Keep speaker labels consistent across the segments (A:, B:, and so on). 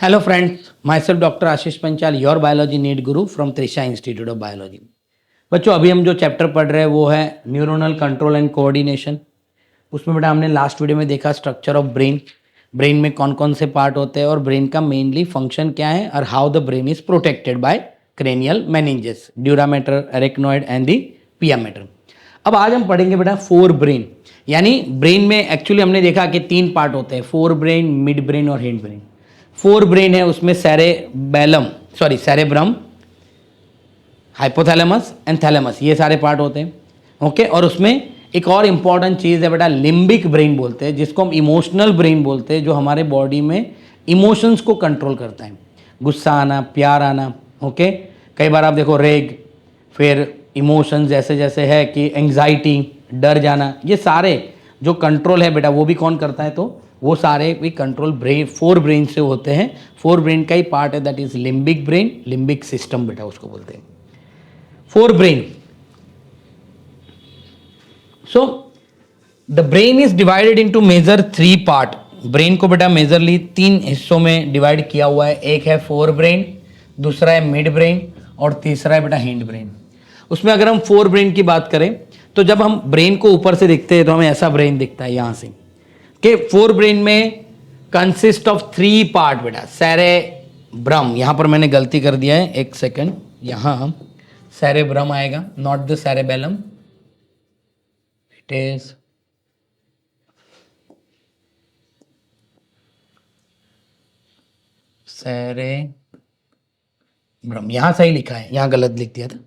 A: Hello friends, myself Dr. Ashish Panchal, your biology need guru from Trisha Institute of Biology. बच्चों अभी हम जो chapter पढ़ रहे हैं वो है न्यूरोनल कंट्रोल एंड कोऑर्डिनेशन। उसमें बेटा हमने लास्ट वीडियो में देखा स्ट्रक्चर ऑफ ब्रेन, ब्रेन में कौन कौन से पार्ट होते हैं और ब्रेन का मेनली फंक्शन क्या है और how the brain is protected by cranial meninges, dura mater, arachnoid and the पिया मैटर। अब आज हम पढ़ेंगे बेटा फोर ब्रेन, यानी ब्रेन में एक्चुअली हमने देखा कि तीन पार्ट होते हैं, फोर ब्रेन, मिड ब्रेन और हिंड ब्रेन। फोर ब्रेन है, उसमें सेरेब्रम, हाइपोथैलेमस एंड थैलेमस, ये सारे पार्ट होते हैं। ओके, और उसमें एक और इम्पॉर्टेंट चीज़ है बेटा, लिम्बिक ब्रेन बोलते हैं, जिसको हम इमोशनल ब्रेन बोलते हैं, जो हमारे बॉडी में इमोशंस को कंट्रोल करता है, गुस्सा आना, प्यार आना। ओके, कई बार आप देखो रेग, फिर इमोशंस जैसे जैसे है कि एंग्जाइटी, डर जाना, ये सारे जो कंट्रोल है बेटा वो भी कौन करता है, तो वो सारे भी कंट्रोल ब्रेन, फोर ब्रेन से होते हैं। फोर ब्रेन का ही पार्ट है, that is limbic brain, limbic system बेटा उसको बोलते हैं, forebrain. So the brain is divided into major three part. Brain को बेटा मेजरली तीन हिस्सों में डिवाइड किया हुआ है। एक है फोर ब्रेन, दूसरा है मिड ब्रेन और तीसरा है बेटा हिंड ब्रेन। उसमें अगर हम फोर ब्रेन की बात करें तो जब हम ब्रेन को ऊपर से देखते हैं तो हमें ऐसा ब्रेन दिखता है यहाँ से, कि फोर ब्रेन में कंसिस्ट ऑफ थ्री पार्ट बेटा। सेरेब्रम, यहाँ पर मैंने गलती कर दिया है, एक सेकंड, यहाँ सेरेब्रम आएगा, not the cerebellum, it is cerebrum, यहाँ सही लिखा है, यहाँ गलत लिख दिया था।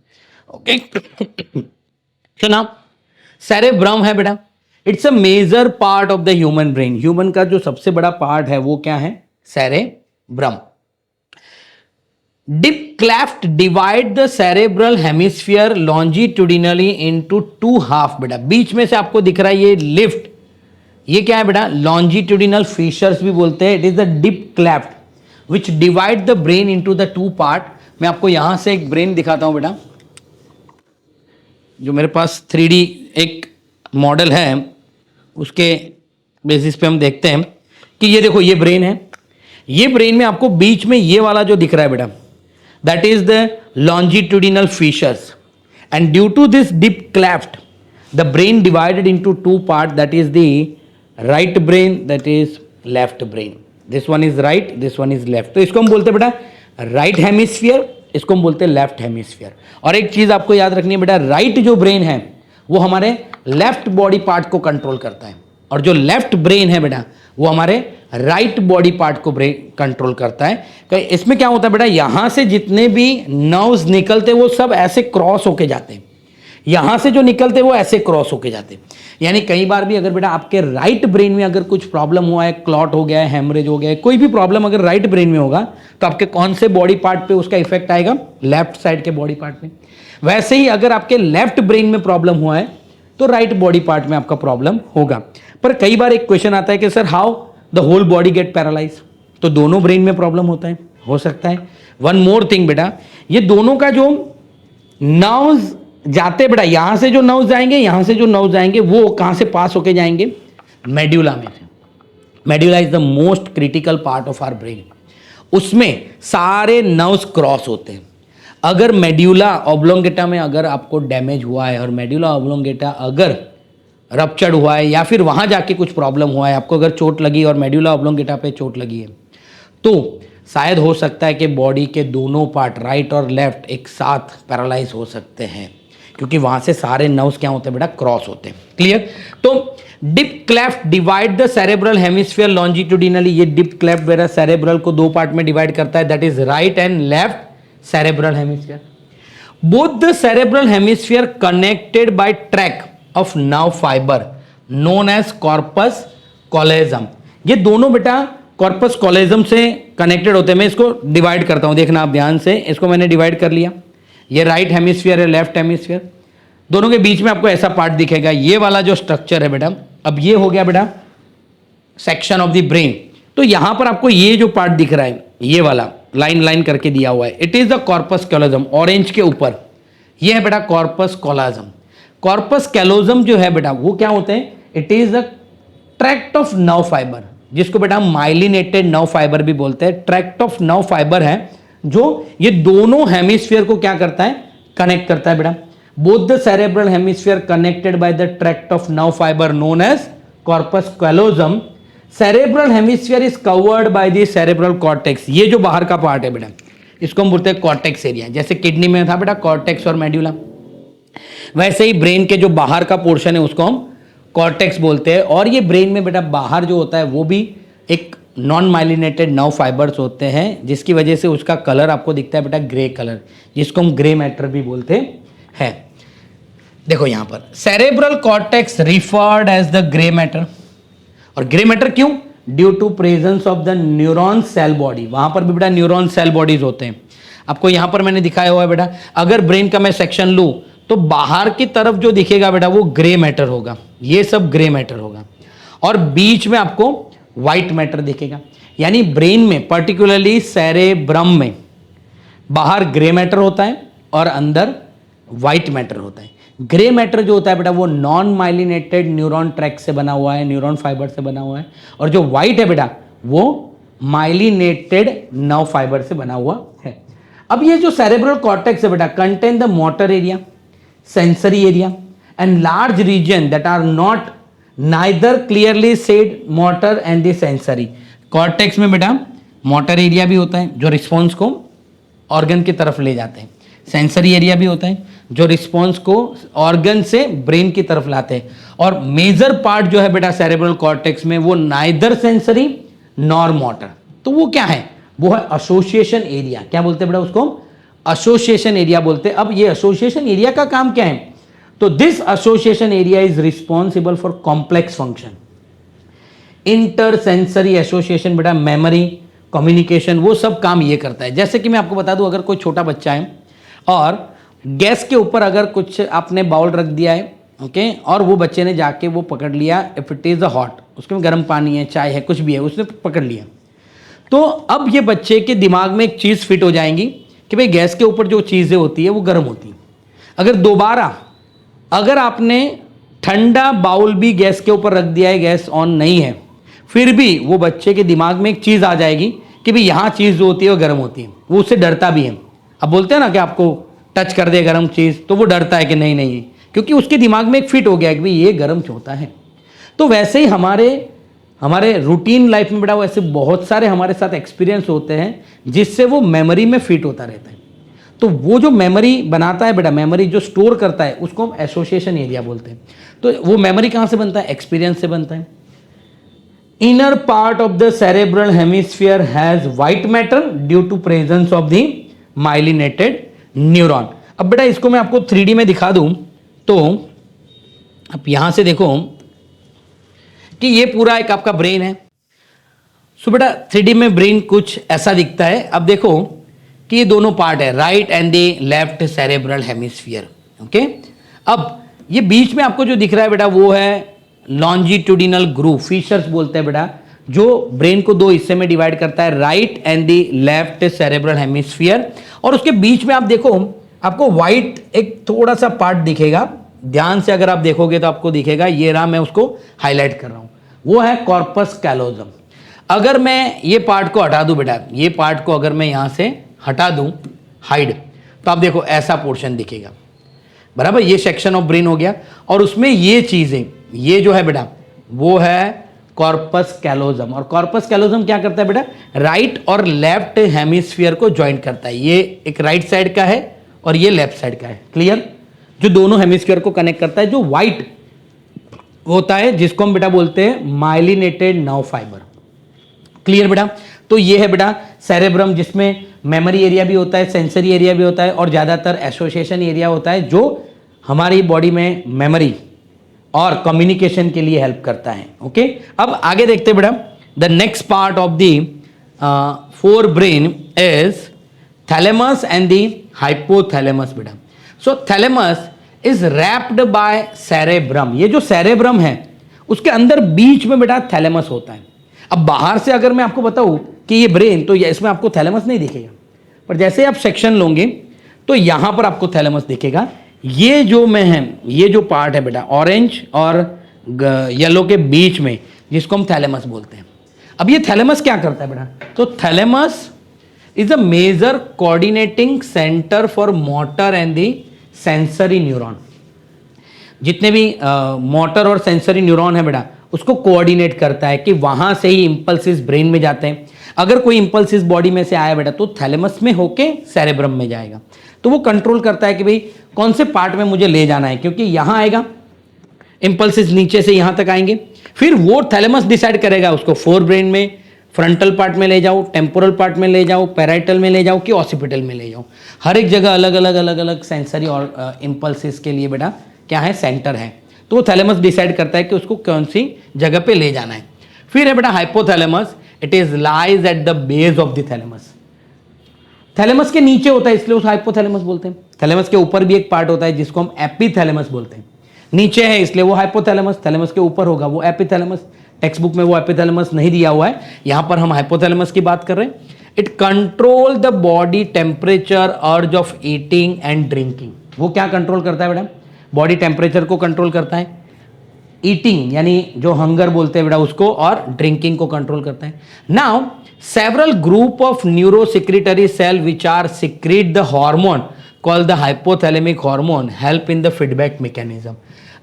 A: ओके, तो नाउ सेरेब्रम है बेटा, it's a major part of the human brain. Human का जो सबसे बड़ा पार्ट है वो क्या है, cerebrum. Deep cleft divide the cerebral hemisphere longitudinally into two half बेटा। बीच में से आपको दिख रहा है ये लिफ्ट, ये क्या है बेटा, लॉन्जिट्यूडिनल फीचर्स भी बोलते हैं। It is the deep cleft which divide the brain into the two part. मैं आपको यहां से एक ब्रेन दिखाता हूं बेटा, जो मेरे पास 3D एक मॉडल है, उसके बेसिस पे हम देखते हैं कि ये देखो ये ब्रेन है। ये ब्रेन में आपको बीच में ये वाला जो दिख रहा है बेटा, that is the longitudinal features, and due to this deep cleft the brain divided into two part, that is the right brain, that is left brain. This one is right, this one is left. तो इसको हम बोलते हैं बेटा right hemisphere, इसको हम बोलते हैं लेफ्ट हेमिस्फीयर। और एक चीज आपको याद रखनी है बेटा, राइट जो ब्रेन है वो हमारे लेफ्ट बॉडी पार्ट को कंट्रोल करता है, और जो लेफ्ट ब्रेन है बेटा वो हमारे राइट बॉडी पार्ट को ब्रेन कंट्रोल करता है। तो इसमें क्या होता है बेटा, यहां से जितने भी नर्व्स निकलते वो सब ऐसे क्रॉस होके जाते हैं, यहां से जो निकलते वो ऐसे क्रॉस होके जाते हैं। यानी कई बार भी अगर बेटा आपके राइट ब्रेन में अगर कुछ प्रॉब्लम हुआ है, क्लॉट हो गया है, हेमरेज हो गया है, कोई भी प्रॉब्लम अगर राइट ब्रेन में होगा तो आपके कौन से बॉडी पार्ट पे उसका इफेक्ट आएगा, लेफ्ट साइड के बॉडी पार्ट में। वैसे ही अगर आपके लेफ्ट ब्रेन में प्रॉब्लम हुआ है तो राइट बॉडी पार्ट में आपका प्रॉब्लम होगा। पर कई बार एक क्वेश्चन आता है कि sir how the whole body get paralyse, तो दोनों ब्रेन में प्रॉब्लम होता है, हो सकता है। वन मोर थिंग बेटा, ये दोनों का जो नर्व्स जाते बेटा, यहां से जो नर्व्स जाएंगे, यहां से जो नर्व्स जाएंगे, वो कहां से पास होके जाएंगे, मेड्यूला में से। Medulla is the most critical part of our brain, उसमें सारे नर्व्स क्रॉस होते हैं। अगर मेड्यूला ऑब्लोंगेटा में अगर आपको डैमेज हुआ है और मेड्यूला ऑब्लोंगेटा अगर रप्चर्ड हुआ है या फिर वहां जाके कुछ प्रॉब्लम हुआ है, आपको अगर चोट लगी और मेड्यूला ऑब्लोंगेटा पे चोट लगी है, तो शायद हो सकता है कि बॉडी के दोनों पार्ट राइट और लेफ्ट एक साथ पैरालाइज हो सकते हैं, क्योंकि वहां से सारे नर्व्स क्या होते हैं बेटा, क्रॉस होते हैं। क्लियर? तो deep cleft divide the cerebral hemisphere longitudinally. ये डिप क्लेफ्ट बेटा सेरेब्रल को दो पार्ट में डिवाइड करता है, that is right and left cerebral hemisphere. Both the cerebral hemisphere connected by track of nerve fiber known as corpus callosum. ये दोनों बेटा corpus callosum से कनेक्टेड होते हैं। मैं इसको डिवाइड करता हूं, देखना आप ध्यान से, इसको मैंने डिवाइड कर लिया। ये राइट हेमिस्फीयर है, लेफ्ट हेमिस्फीयर, दोनों के बीच में आपको ऐसा पार्ट दिखेगा, ये वाला जो स्ट्रक्चर है बेटा। अब ये हो गया बेटा सेक्शन ऑफ द ब्रेन। तो यहां पर आपको ये जो पार्ट दिख रहा है, ये वाला लाइन लाइन करके दिया हुआ है, it is the corpus callosum, orange के ऊपर ये है बेटा कॉर्पस कॉलाजम। कॉर्पस कैलोजम जो है बेटा वो क्या होते हैं, it is the tract of nerve fibre. जिसको बेटा हम माइलिनेटेड नर्व फाइबर भी बोलते हैं, ट्रैक्ट ऑफ नर्व फाइबर है जो ये दोनों हेमिस्फीयर को क्या करता है, कनेक्ट करता है बेटा। Both the cerebral hemisphere connected by the tract of nerve fibre known as corpus callosum. Cerebral hemisphere is covered by the cerebral cortex. ये जो बाहर का पार्ट है बेटा, इसको हम बोलते हैं कॉर्टेक्स एरिया। जैसे किडनी में था बेटा कॉर्टेक्स और मेड्यूला, वैसे ही ब्रेन के जो बाहर का पोर्शन है उसको हम कॉर्टेक्स बोलते हैं। और ये ब्रेन में बेटा बाहर जो होता है वो भी एक नॉन माइलिनेटेड नर्व फाइबर्स होते हैं, जिसकी वजह से उसका कलर आपको दिखता है बेटा ग्रे कलर, जिसको हम ग्रे मैटर भी बोलते हैं। देखो यहां पर cerebral cortex referred as the grey matter. और ग्रे मैटर क्यों? Due to presence of the neuron cell body. वहां पर भी बेटा न्यूरॉन सेल बॉडीज होते हैं। आपको यहां पर मैंने दिखाया हुआ है बेटा, अगर ब्रेन का मैं सेक्शन लूं तो बाहर की तरफ जो दिखेगा बेटा वो ग्रे मैटर होगा, ये सब ग्रे मैटर होगा, और बीच में आपको व्हाइट मैटर दिखेगा। यानी ब्रेन में पर्टिकुलरली सेरेब्रम में बाहर ग्रे मैटर होता है और अंदर व्हाइट मैटर होता है। ग्रे मैटर जो होता है बेटा वो नॉन माइलिनेटेड न्यूरॉन ट्रैक से बना हुआ है, न्यूरॉन फाइबर से बना हुआ है, और जो व्हाइट है बेटा वो माइलिनेटेड नर्व फाइबर से बना हुआ है। अब ये जो सेरेब्रल कॉर्टेक्स है बेटा contain the motor area, sensory area and large region that are not neither clearly said motor and the sensory। cortex में बेटा मोटर एरिया भी होता है जो रिस्पॉन्स को ऑर्गन की तरफ ले जाते हैं, सेंसरी एरिया भी होता है जो रिस्पॉन्स को ऑर्गन से ब्रेन की तरफ लाते हैं, और मेजर पार्ट जो है बेटा सेरेब्रल कॉर्टेक्स में वो नाइदर सेंसरी नॉर मोटर। तो वो क्या है? वो है एसोसिएशन एरिया। क्या बोलते हैं बेटा उसको? एसोसिएशन एरिया बोलते हैं। अब ये एसोसिएशन एरिया का काम क्या है? तो this association area is responsible for complex function. Inter sensory association बेटा मेमोरी, कम्युनिकेशन, वो सब काम ये करता है। जैसे कि मैं आपको बता दूं, अगर कोई छोटा बच्चा है और गैस के ऊपर अगर कुछ आपने बाउल रख दिया है, ओके, और वो बच्चे ने जाके वो पकड़ लिया, if it is a hot, उसमें गर्म पानी है, चाय है, कुछ भी है, उसने पकड़ लिया, तो अब ये बच्चे के दिमाग में एक चीज़ फिट हो जाएंगी कि भाई गैस के ऊपर जो चीज़ें होती है वो गर्म होती हैं। अगर दोबारा अगर आपने ठंडा बाउल भी गैस के ऊपर रख दिया है, गैस ऑन नहीं है, फिर भी वो बच्चे के दिमाग में एक चीज़ आ जाएगी कि भाई यहाँ चीज़ जो होती है वो गर्म होती है, वो उससे डरता भी है। अब बोलते हैं ना कि आपको टच कर दे गर्म चीज़, तो वो डरता है कि नहीं नहीं, क्योंकि उसके दिमाग में एक फिट हो गया कि भाई ये गर्म होता है। तो वैसे ही हमारे रूटीन लाइफ में बेटा वैसे बहुत सारे हमारे साथ एक्सपीरियंस होते हैं जिससे वो मेमोरी में फिट होता रहता है। तो वो जो मेमोरी बनाता है बेटा, मेमोरी जो स्टोर करता है, उसको हम एसोसिएशन एरिया बोलते हैं। तो वो मेमोरी कहाँ से बनता है? एक्सपीरियंस से बनता है। Inner part of the cerebral hemisphere has white matter due to presence of the myelinated neuron. अब बेटा इसको मैं आपको 3D में दिखा दूं, तो आप यहां से देखो कि ये पूरा एक आपका ब्रेन है। सो बेटा 3D में ब्रेन कुछ ऐसा दिखता है। अब देखो कि ये दोनों पार्ट है, right and the left cerebral hemisphere, okay. अब ये बीच में आपको जो दिख रहा है बेटा वो है लॉन्जिट्यूडिनल ग्रूव, फीचर्स बोलते हैं बेटा, जो ब्रेन को दो हिस्से में डिवाइड करता है, right and the left cerebral hemisphere. और उसके बीच में आप देखो आपको व्हाइट एक थोड़ा सा पार्ट दिखेगा, ध्यान से अगर आप देखोगे तो आपको दिखेगा, ये रहा, मैं उसको हाईलाइट कर रहा हूं, वो है कॉर्पस कैलोजम। अगर मैं ये पार्ट को हटा दूं बेटा, ये पार्ट को अगर मैं यहां से हटा दूं, हाइड, तो आप देखो ऐसा पोर्शन दिखेगा, बराबर। ये सेक्शन ऑफ ब्रेन हो गया, और उसमें ये चीजें, ये जो है बेटा वो है कॉर्पस कैलोजम। और कॉर्पस कैलोजम क्या करता है बेटा? राइट और लेफ्ट हेमिस्फीयर को ज्वाइंट करता है। ये एक राइट साइड का है और ये लेफ्ट साइड का है, क्लियर? जो दोनों हेमिस्फीयर को कनेक्ट करता है, जो व्हाइट होता है जिसको हम बेटा बोलते हैं माइलिनेटेड नर्व फाइबर, क्लियर बेटा? तो ये है बेटा सेरेब्रम, जिसमें मेमोरी एरिया भी होता है, सेंसरी एरिया भी होता है, और ज़्यादातर एसोसिएशन एरिया होता है जो हमारी बॉडी में मेमोरी और कम्युनिकेशन के लिए हेल्प करता है, ओके। अब आगे देखते हैं बेटा, the next part of the fore brain is thalamus and the hypothalamus बेटा। So thalamus is wrapped by cerebrum. ये जो सेरेब्रम है उसके अंदर बीच में बेटा थैलेमस होता है। अब बाहर से अगर मैं आपको बताऊं कि ये ब्रेन, तो इसमें आपको थैलेमस नहीं दिखेगा, पर जैसे आप सेक्शन लोगे तो यहां पर आपको थैलेमस दिखेगा। ये जो में है, ये जो पार्ट है बेटा ऑरेंज और येलो के बीच में, जिसको हम थैलेमस बोलते हैं। अब ये थैलेमस क्या करता है बेटा, तो thalamus is a major coordinating centre for motor and the sensory neuron. जितने भी मोटर और सेंसरी न्यूरॉन है बेटा, उसको कोऑर्डिनेट करता है कि वहां से ही इंपल्सिस ब्रेन में जाते हैं। अगर कोई इंपल्सिस बॉडी में से आया बेटा तो थैलेमस में होके सेरेब्रम में जाएगा, तो वो कंट्रोल करता है कि भाई कौन से पार्ट में मुझे ले जाना है, क्योंकि यहां आएगा इंपल्सिस नीचे से यहां तक आएंगे, फिर वो थैलेमस डिसाइड करेगा उसको फोर ब्रेन में, फ्रंटल पार्ट में ले जाओ, टेम्पोरल पार्ट में ले जाओ, पैराइटल में ले जाओ कि ऑसिपिटल में ले जाओ। हर एक जगह अलग अलग सेंसरी और इंपल्सिस के लिए बेटा क्या है, सेंटर है। तो वो थैलेमस डिसाइड करता है कि उसको कौन सी जगह पे ले जाना है। फिर है बेटा hypothalamus, it is lies at the base of the thalamus. Thalamus के नीचे होता है इसलिए उस हाइपोथैलेमस बोलते हैं। थैलेमस के ऊपर भी एक पार्ट होता है जिसको हम एपिथैलेमस बोलते हैं। नीचे है इसलिए वो हाइपोथैलेमस, थैलेमस के ऊपर होगा वो एपिथैलेमस। टेक्स्ट बुक में वो एपिथैलेमस नहीं दिया हुआ है, यहां पर हम हाइपोथैलेमस की बात कर रहे हैं। It control the body temperature, अर्ज ऑफ ईटिंग एंड ड्रिंकिंग। वो क्या कंट्रोल करता है बेटा, बॉडी टेम्परेचर को कंट्रोल करता है, ईटिंग यानी जो हंगर बोलते हैं बेटा उसको, और ड्रिंकिंग को कंट्रोल करता है। Now several group of neurosecretory cell which are secrete the hormone called the hypothalamic hormone help in the feedback mechanism.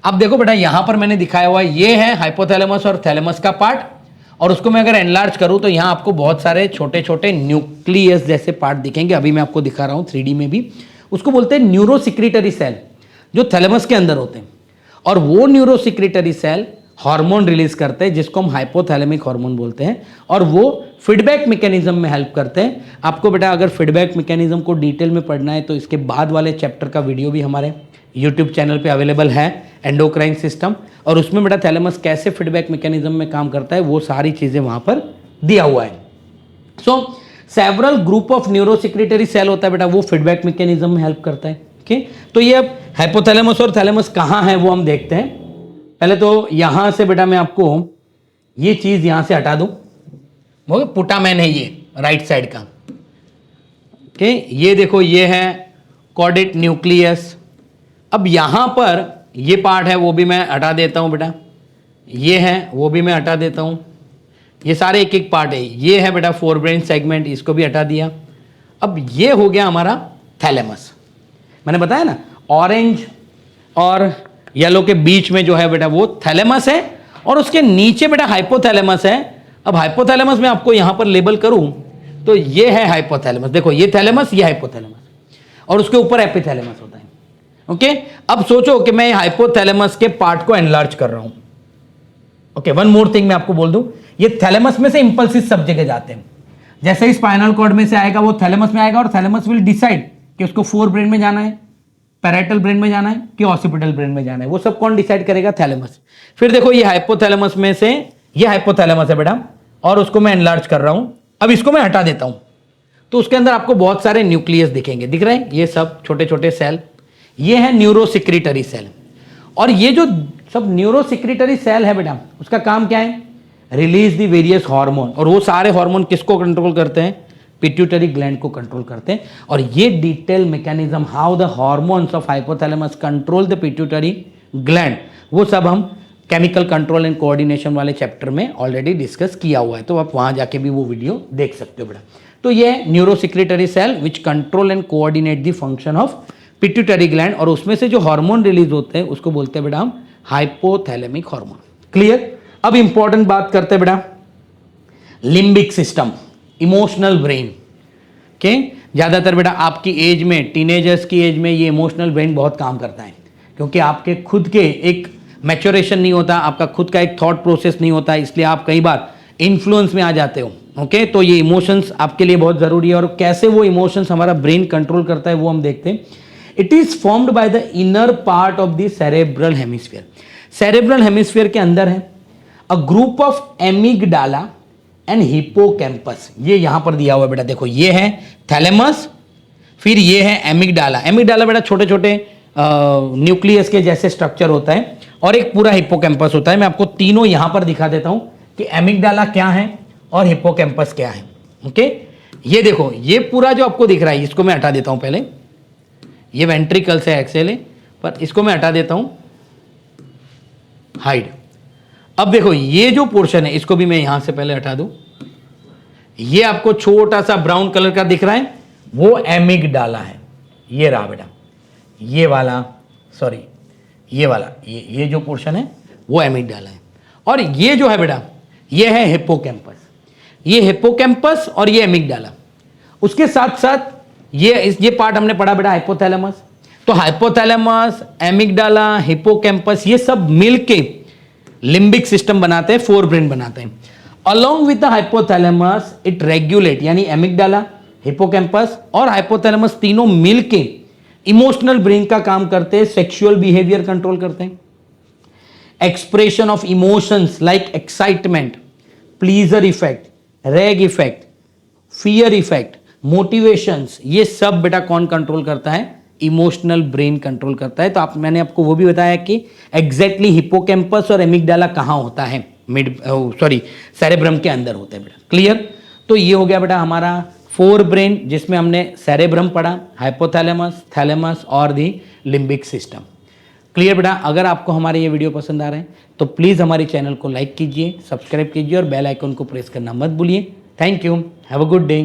A: अब देखो बेटा यहां पर मैंने दिखाया हुआ है, ये है हाइपोथैलेमस और थैलेमस का पार्ट, और उसको मैं अगर एनलार्ज करूं तो यहां आपको बहुत सारे छोटे छोटे न्यूक्लियस जैसे पार्ट दिखेंगे। अभी मैं आपको दिखा रहा हूं 3D में भी। उसको बोलते हैं न्यूरोसिक्रेटरी सेल, जो थैलेमस के अंदर होते हैं, और वो न्यूरोसिक्रेटरी सेल हार्मोन रिलीज करते हैं जिसको हम हाइपोथैलेमिक हार्मोन बोलते हैं, और वो फीडबैक मैकेनिज्म में हेल्प करते हैं। आपको बेटा अगर फीडबैक मैकेनिज्म को डिटेल में पढ़ना है तो इसके बाद वाले चैप्टर का वीडियो भी हमारे यूट्यूब चैनल पे अवेलेबल है, एंडोक्राइन सिस्टम, और उसमें बेटा थैलेमस कैसे फीडबैक मैकेनिज्म में काम करता है वो सारी चीज़ें वहाँ पर दिया हुआ है। So several group of neurosecretory cell होता है बेटा, वो फीडबैक मैकेनिज्म में हेल्प करता है। ओके, तो ये अब हाइपोथैलेमस और थैलेमस कहाँ है वो हम देखते हैं। पहले तो यहाँ से बेटा मैं आपको ये चीज़ यहाँ से हटा दूँ, वो पुटामैन है ये राइट साइड का। ओके, ये देखो ये है कॉर्डेट न्यूक्लियस। अब यहाँ पर ये पार्ट है वो भी मैं हटा देता हूँ बेटा, ये है वो भी मैं हटा देता हूँ, ये सारे एक एक पार्ट है। ये है बेटा फोर ब्रेन सेगमेंट, इसको भी हटा दिया। अब ये हो गया हमारा थैलेमस। मैंने बताया ना ऑरेंज और येलो के बीच में जो है बेटा वो थैलेमस है, और उसके नीचे बेटा हाइपोथैलेमस है। अब हाइपोथैलेमस में आपको यहाँ पर लेबल करूँ तो ये है हाइपोथैलेमस, देखो ये थैलेमस ये हाइपोथैलेमस, और उसके ऊपर एपिथैलेमस होता है। ओके, अब सोचो कि मैं हाइपोथैलेमस के पार्ट को एनलार्ज कर रहा हूं। ओके, वन मोर थिंग मैं आपको बोल दूं, ये थैलेमस में से इंपल्सिस सब जगह जाते हैं। जैसे ही स्पाइनल कॉर्ड में से आएगा वो थैलेमस में आएगा, और थैलेमस विल डिसाइड कि उसको फोर ब्रेन में जाना है, पैराइटल ब्रेन में जाना है कि ऑसिपिटल ब्रेन में जाना है। वो सब कौन डिसाइड करेगा, थैलेमस। फिर देखो ये हाइपोथैलेमस में से, ये हाइपोथैलेमस है बेटा, और उसको मैं एनलार्ज कर रहा हूं। अब इसको मैं हटा देता हूं तो उसके अंदर आपको बहुत सारे न्यूक्लियस दिखेंगे, दिख रहे हैं ये सब छोटे छोटे सेल, ये है न्यूरोसिक्रेटरी सेल। और ये जो सब न्यूरोसिक्रेटरी सेल है बेटा उसका काम क्या है, रिलीज द वेरियस हार्मोन, और वो सारे हार्मोन किसको कंट्रोल करते हैं, पिट्यूटरी ग्लैंड को कंट्रोल करते हैं। और ये detail mechanism how the hormones of hypothalamus control the pituitary gland, वो सब हम केमिकल कंट्रोल एंड कोऑर्डिनेशन वाले चैप्टर में ऑलरेडी डिस्कस किया हुआ है, तो आप वहां जाके भी वो वीडियो देख सकते हो बेटा। तो ये neurosecretory cell which control and coordinate the function of pituitary gland, और उसमें से जो हार्मोन रिलीज होते हैं उसको बोलते हैं बेटा हम हाइपोथैलेमिक हार्मोन। क्लियर। अब इंपॉर्टेंट बात करते हैं बेटा लिम्बिक सिस्टम, इमोशनल ब्रेन के। ज्यादातर बेटा आपकी एज में, टीनेजर्स की एज में ये इमोशनल ब्रेन बहुत काम करता है, क्योंकि आपके खुद के एक मैच्योरेशन नहीं होता, आपका खुद का एक थॉट प्रोसेस नहीं होता, इसलिए आप कई बार इन्फ्लुएंस में आ जाते हो। ओके, तो ये इमोशंस आपके लिए बहुत जरूरी है, और कैसे वो इमोशंस हमारा ब्रेन कंट्रोल करता है वो हम देखते हैं। It is formed by the inner part of the cerebral hemisphere. Cerebral hemisphere के अंदर है a group of amygdala and hippocampus. ये यहां पर दिया हुआ है बेटा, देखो ये है थैलेमस, फिर ये है एमिगडाला। एमिगडाला बेटा छोटे छोटे न्यूक्लियस के जैसे स्ट्रक्चर होता है, और एक पूरा हिपोकैम्पस होता है। मैं आपको तीनों यहां पर दिखा देता हूं कि एमिगडाला क्या है और हिपोकैम्पस क्या है। ओके, ये देखो ये पूरा जो आपको दिख रहा है, इसको मैं हटा देता हूं पहले, ये वेंट्रिकल्स है एक्सेल है, पर इसको मैं हटा देता हूं, हाइड। अब देखो ये जो पोर्शन है इसको भी मैं यहां से पहले हटा दूं, ये आपको छोटा सा ब्राउन कलर का दिख रहा है, वो एमिगडाला है। ये रहा बेटा, ये वाला, सॉरी ये वाला, ये जो पोर्शन है वो एमिगडाला है। और ये जो है बेटा, ये है हिप्पोकैम्पस। ये हिप्पोकैम्पस और ये एमिगडाला। उसके साथ साथ ये पार्ट हमने पढ़ा बेटा हाइपोथैलेमस। तो हाइपोथैलेमस, एमिगडाला, हिप्पोकैम्पस ये सब मिलके लिम्बिक सिस्टम बनाते हैं, फोर ब्रेन बनाते हैं। Along with the hypothalamus it regulate, यानी एमिगडाला, हिप्पोकैम्पस और हाइपोथैलेमस तीनों मिलके इमोशनल ब्रेन का काम करते हैं, सेक्सुअल बिहेवियर कंट्रोल करते हैं, expression of emotions like excitement, pleaser effect, रेग इफेक्ट, फियर इफेक्ट, मोटिवेशंस, ये सब बेटा कौन कंट्रोल करता है? इमोशनल ब्रेन कंट्रोल करता है। तो मैंने आपको वो भी बताया कि एग्जैक्टली हिप्पोकैम्पस और एमिगडाला कहाँ होता है, सेरेब्रम के अंदर होता है बेटा। क्लियर? तो ये हो गया बेटा हमारा फोर ब्रेन, जिसमें हमने सेरेब्रम पढ़ा, हाइपोथैलेमस, थैलेमस और दी लिम्बिक सिस्टम। क्लियर बेटा? अगर आपको हमारे ये वीडियो पसंद आ रहे हैं तो प्लीज़ हमारे चैनल को लाइक कीजिए, सब्सक्राइब कीजिए और बेल आइकन को प्रेस करना मत भूलिए। Thank you, have a good day.